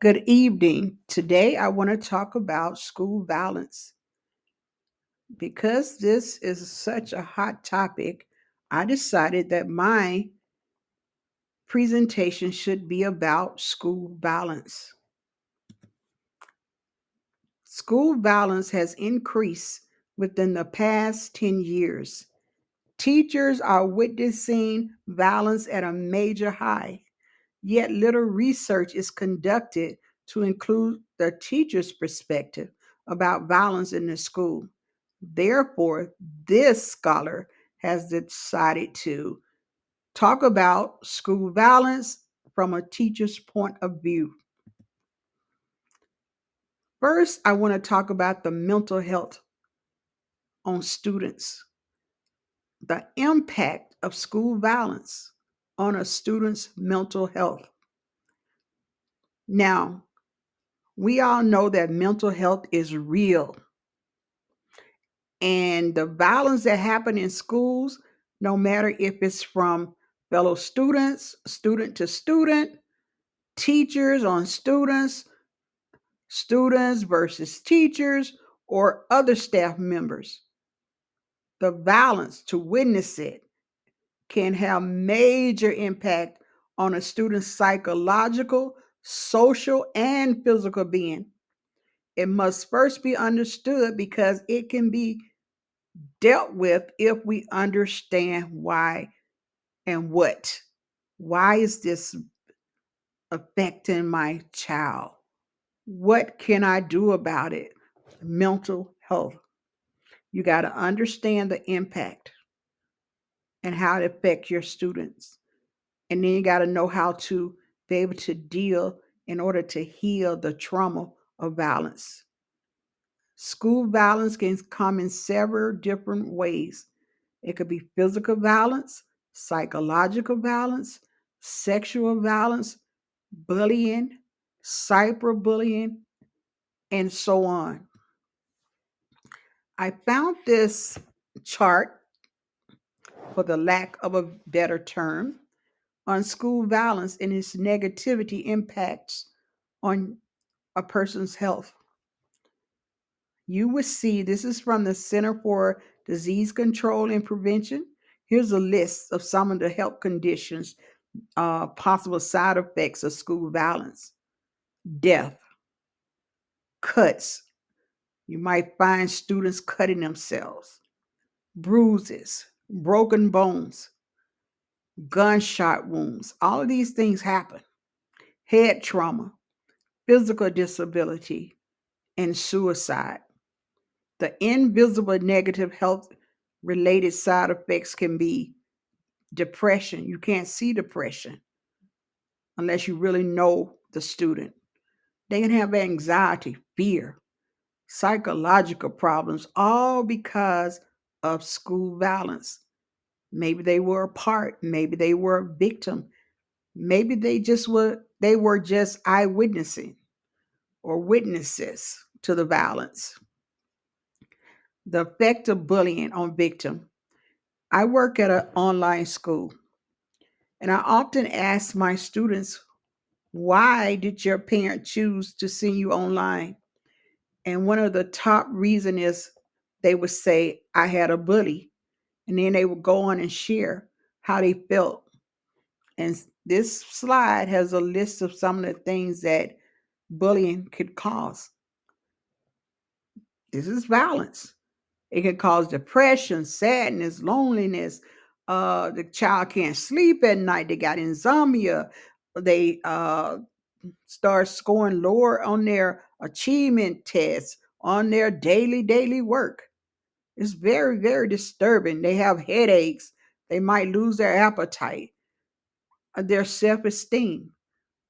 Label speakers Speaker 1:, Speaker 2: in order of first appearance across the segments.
Speaker 1: Good evening. Today I want to talk about school violence. Because this is such a hot topic, I decided that my presentation should be about school violence. School violence has increased within the past 10 years. Teachers are witnessing violence at a major high, yet little research is conducted to include the teacher's perspective about violence in the school. Therefore, this scholar has decided to talk about school violence from a teacher's point of view. First, I want to talk about the mental health on students, the impact of school violence on a student's mental health. Now, we all know that mental health is real, and the violence that happen in schools, no matter if it's from fellow students, student to student, teachers on students, students versus teachers, or other staff members, the violence to witness it can have major impact on a student's psychological, social, and physical being. It must first be understood because it can be dealt with if we understand why and what. Why is this affecting my child? What can I do about it? Mental health. You got to understand the impact and how it affects your students. And then you got to know how to be able to deal in order to heal the trauma of violence. School violence can come in several different ways. It could be physical violence, psychological violence, sexual violence, bullying, cyberbullying, and so on. I found this chart, for the lack of a better term, on school violence and its negativity impacts on a person's health. You will see this is from the Center for Disease Control and Prevention. Here's a list of some of the health conditions, possible side effects of school violence: death, cuts. You might find students cutting themselves, bruises, broken bones, gunshot wounds. All of these things happen. Head trauma, physical disability, and suicide. The invisible negative health related side effects can be depression. You can't see depression unless you really know the student. They can have anxiety, fear, psychological problems, all because of school violence. Maybe they were a part, maybe they were a victim, maybe they were just eyewitnessing or witnesses to the violence. The effect of bullying on victim. I work at an online school, and I often ask my students, why did your parent choose to send you online? And one of the top reason is they would say, I had a bully. And then they would go on and share how they felt. And this slide has a list of some of the things that bullying could cause. This is violence. It can cause depression, sadness, loneliness. The child can't sleep at night. They got insomnia. They start scoring lower on their achievement tests, on their daily work. It's very, very disturbing. They have headaches. They might lose their appetite, their self esteem.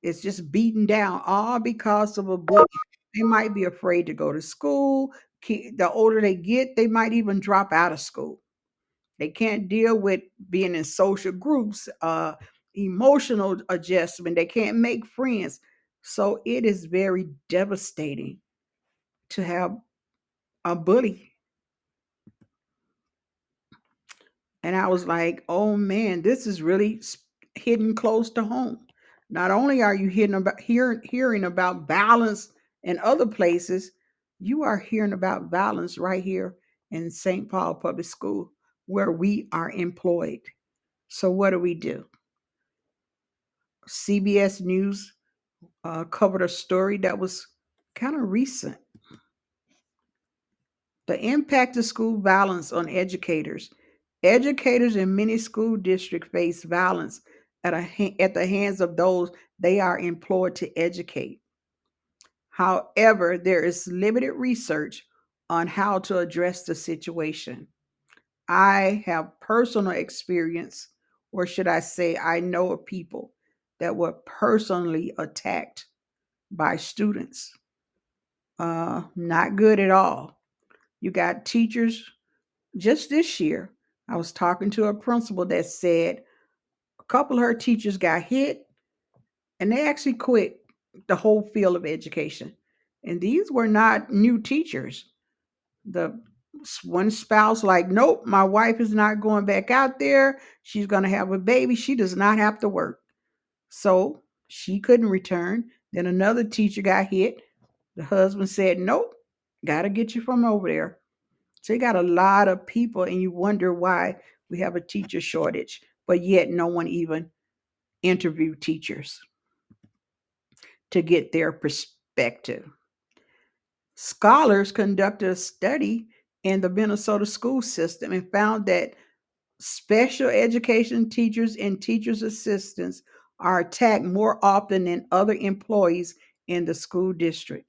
Speaker 1: It's just beaten down, all because of a bully. They might be afraid to go to school. The older they get, they might even drop out of school. They can't deal with being in social groups, emotional adjustment. They can't make friends. So it is very devastating to have a bully. And I was like, oh man, this is really hitting close to home. Not only are you hearing about violence in other places, you are hearing about violence right here in St. Paul Public School, where we are employed. So what do we do? CBS News covered a story that was kind of recent. The impact of school violence on educators. Educators in many school districts face violence at the hands of those they are employed to educate. However, there is limited research on how to address the situation. I have personal experience, or should I say, I know of people that were personally attacked by students. Not good at all. You got teachers just this year. I was talking to a principal that said a couple of her teachers got hit and they actually quit the whole field of education. And these were not new teachers. The one spouse, like, nope, my wife is not going back out there. She's going to have a baby. She does not have to work. So she couldn't return. Then another teacher got hit. The husband said, nope, got to get you from over there. So you got a lot of people, and you wonder why we have a teacher shortage, but yet no one even interviewed teachers to get their perspective. Scholars conducted a study in the Minnesota school system and found that special education teachers and teachers' assistants are attacked more often than other employees in the school district.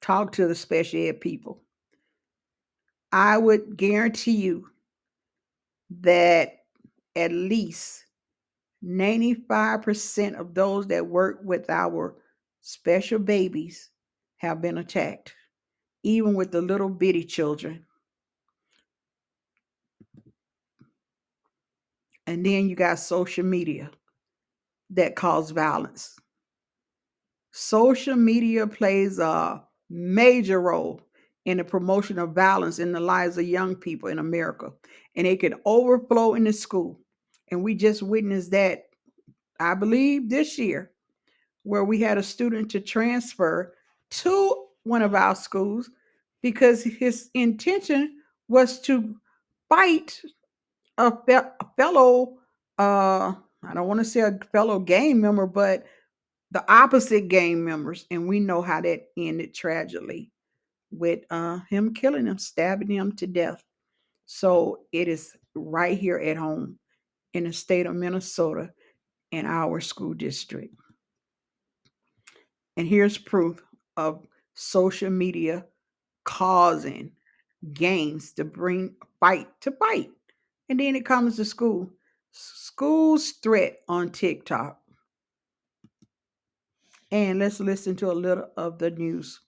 Speaker 1: Talk to the special ed people. I would guarantee you that at least 95% of those that work with our special babies have been attacked, even with the little bitty children. And then you got social media that cause violence. Social media plays a major role in the promotion of violence in the lives of young people in America. And it can overflow into school. And we just witnessed that, I believe, this year, where we had a student to transfer to one of our schools because his intention was to fight a fellow, I don't want to say a fellow gang member, but the opposite gang members. And we know how that ended tragically with him killing him, stabbing him to death. So it is right here at home in the state of Minnesota in our school district. And here's proof of social media causing gangs to bring fight to fight. And then it comes to school. School's threat on TikTok. And let's listen to a little of the news.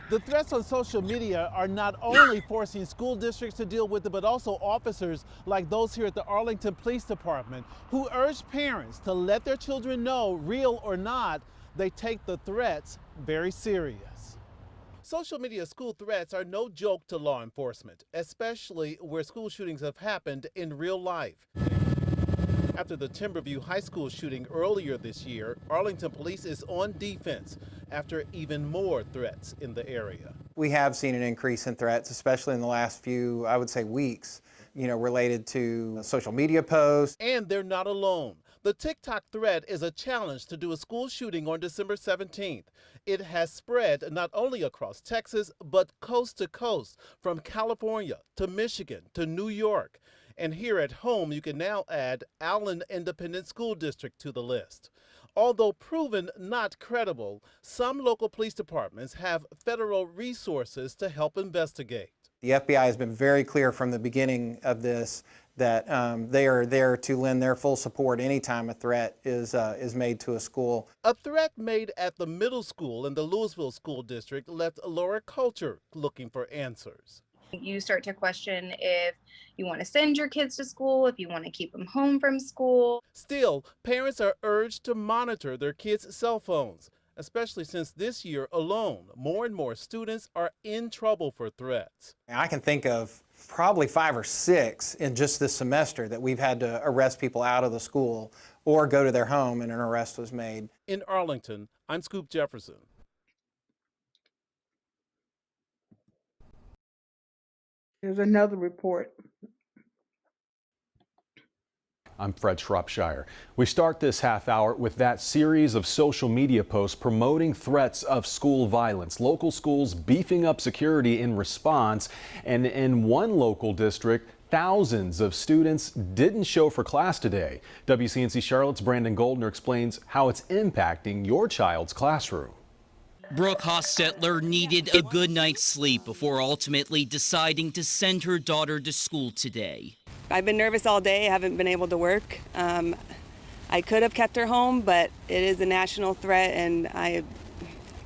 Speaker 2: The threats on social media are not only forcing school districts to deal with it, but also officers like those here at the Arlington Police Department who urge parents to let their children know, real or not, they take the threats very serious. Social media school threats are no joke to law enforcement, especially where school shootings have happened in real life. After the Timberview High School shooting earlier this year, Arlington Police is on defense after even more threats in the area.
Speaker 3: We have seen an increase in threats, especially in the last few, I would say, weeks, related to social media posts.
Speaker 2: And they're not alone. The TikTok thread is a challenge to do a school shooting on December 17th. It has spread not only across Texas, but coast to coast, from California to Michigan to New York. And here at home, you can now add Allen Independent School District to the list. Although proven not credible, some local police departments have federal resources to help investigate.
Speaker 3: The FBI has been very clear from the beginning of this that they are there to lend their full support anytime a threat is made to a school.
Speaker 2: A threat made at the middle school in the Louisville School District left Laura Culture looking for answers.
Speaker 4: You start to question if you want to send your kids to school, if you want to keep them home from school.
Speaker 2: Still, parents are urged to monitor their kids' cell phones, especially since this year alone, more and more students are in trouble for threats.
Speaker 3: I can think of probably 5 or 6 in just this semester that we've had to arrest people out of the school or go to their home and an arrest was made.
Speaker 2: In Arlington, I'm Scoop Jefferson.
Speaker 1: There's another report.
Speaker 5: I'm Fred Shropshire. We start this half hour with that series of social media posts promoting threats of school violence. Local schools beefing up security in response. And in one local district, thousands of students didn't show for class today. WCNC Charlotte's Brandon Goldner explains how it's impacting your child's classroom.
Speaker 6: Brooke Hostetler needed a good night's sleep before ultimately deciding to send her daughter to school today.
Speaker 7: I've been nervous all day, haven't been able to work. I could have kept her home, but it is a national threat and I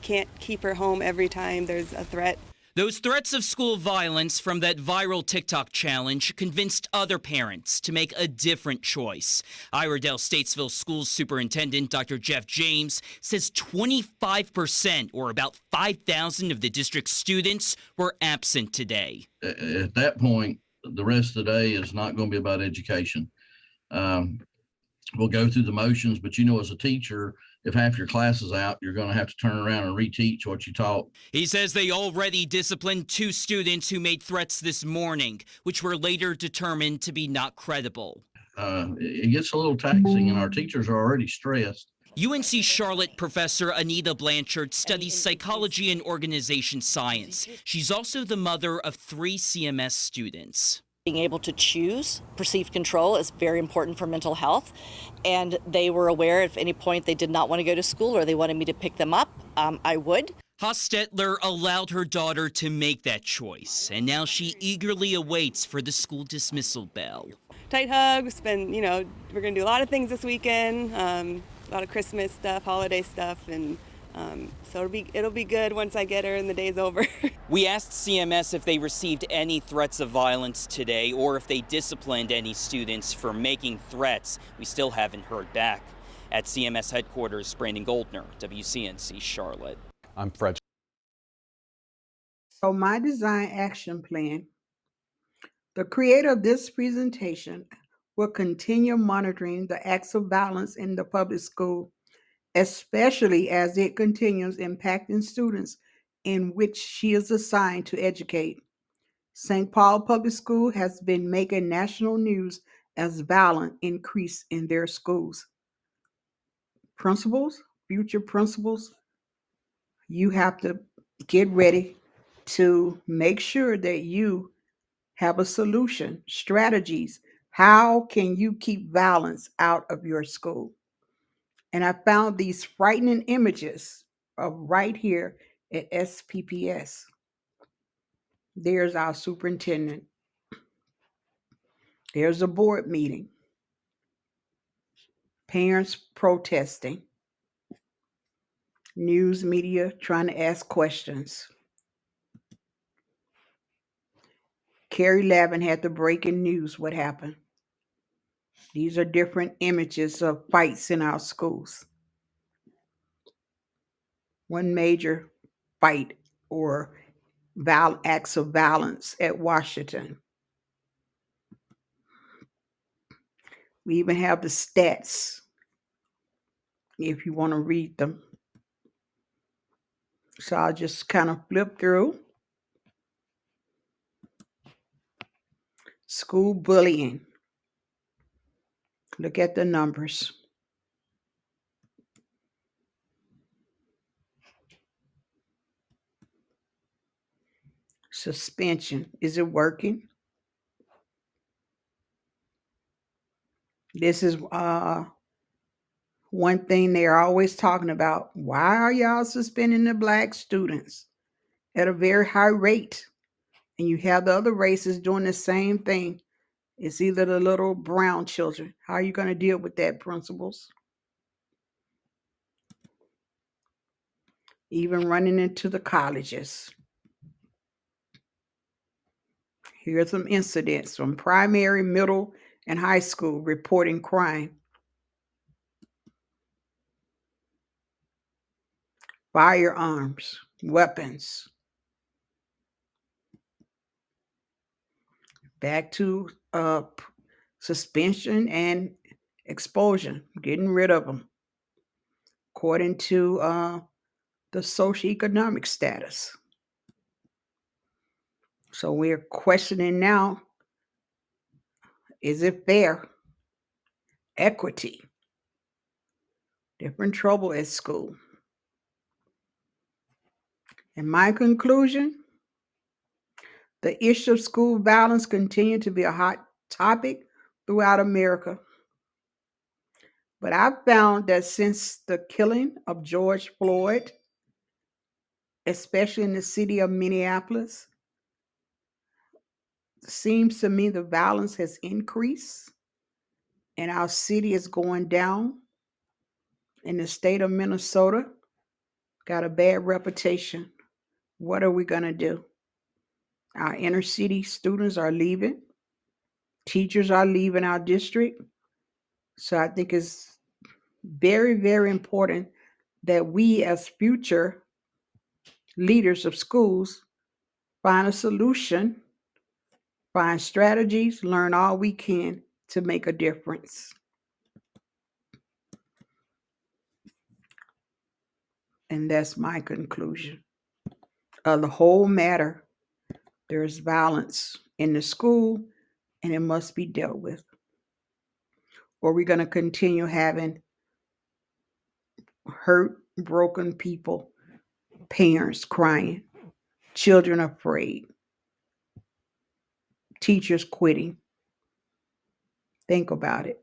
Speaker 7: can't keep her home every time there's a threat.
Speaker 6: Those threats of school violence from that viral TikTok challenge convinced other parents to make a different choice. Iredell Statesville Schools Superintendent Dr. Jeff James says 25%, or about 5,000 of the district's students, were absent today.
Speaker 8: At that point, the rest of the day is not going to be about education. We'll go through the motions, but as a teacher, if half your class is out, you're going to have to turn around and reteach what you taught.
Speaker 6: He says they already disciplined 2 students who made threats this morning, which were later determined to be not credible.
Speaker 8: It gets a little taxing, and our teachers are already stressed.
Speaker 6: UNC Charlotte professor Anita Blanchard studies psychology and organization science. She's also the mother of 3 CMS students.
Speaker 9: Being able to choose perceived control is very important for mental health, and they were aware if at any point they did not want to go to school or they wanted me to pick them up, I would.
Speaker 6: Hostetler allowed her daughter to make that choice, and now she eagerly awaits for the school dismissal bell.
Speaker 7: Tight hugs, we're going to do a lot of things this weekend, a lot of Christmas stuff, holiday stuff, and so it'll be good once I get her and the day's over.
Speaker 6: We asked CMS if they received any threats of violence today or if they disciplined any students for making threats. We still haven't heard back. At CMS headquarters, Brandon Goldner, WCNC Charlotte.
Speaker 5: I'm Fred.
Speaker 1: So my design action plan, the creator of this presentation will continue monitoring the acts of violence in the public school, especially as it continues impacting students in which she is assigned to educate. St. Paul Public School has been making national news as violence increase in their schools. Principals, future principals, you have to get ready to make sure that you have a solution, strategies. How can you keep violence out of your school? And I found these frightening images of right here at SPPS. There's our superintendent. There's a board meeting. Parents protesting. News media trying to ask questions. Carrie Lavin had the breaking news. What happened? These are different images of fights in our schools. One major fight or acts of violence at Washington. We even have the stats if you want to read them. So I'll just kind of flip through. School bullying. Look at the numbers. Suspension. Is it working? This is one thing they're always talking about. Why are y'all suspending the Black students at a very high rate? And you have the other races doing the same thing. It's either the little brown children. How are you going to deal with that, principals? Even running into the colleges. Here are some incidents from primary, middle, and high school reporting crime. Firearms, weapons. back to suspension and expulsion, getting rid of them according to the socioeconomic status. So we're questioning now, is it fair? Equity, different trouble at school. In my conclusion, the issue of school violence continues to be a hot topic throughout America. But I've found that since the killing of George Floyd, especially in the city of Minneapolis, seems to me the violence has increased and our city is going down. And the state of Minnesota got a bad reputation. What are we going to do? Our inner city students are leaving. Teachers are leaving our district. So I think it's very, very important that we as future leaders of schools find a solution, find strategies, learn all we can to make a difference. And that's my conclusion of the whole matter. There's violence in the school and it must be dealt with. Or we're going to continue having hurt, broken people, parents crying, children afraid, teachers quitting. Think about it.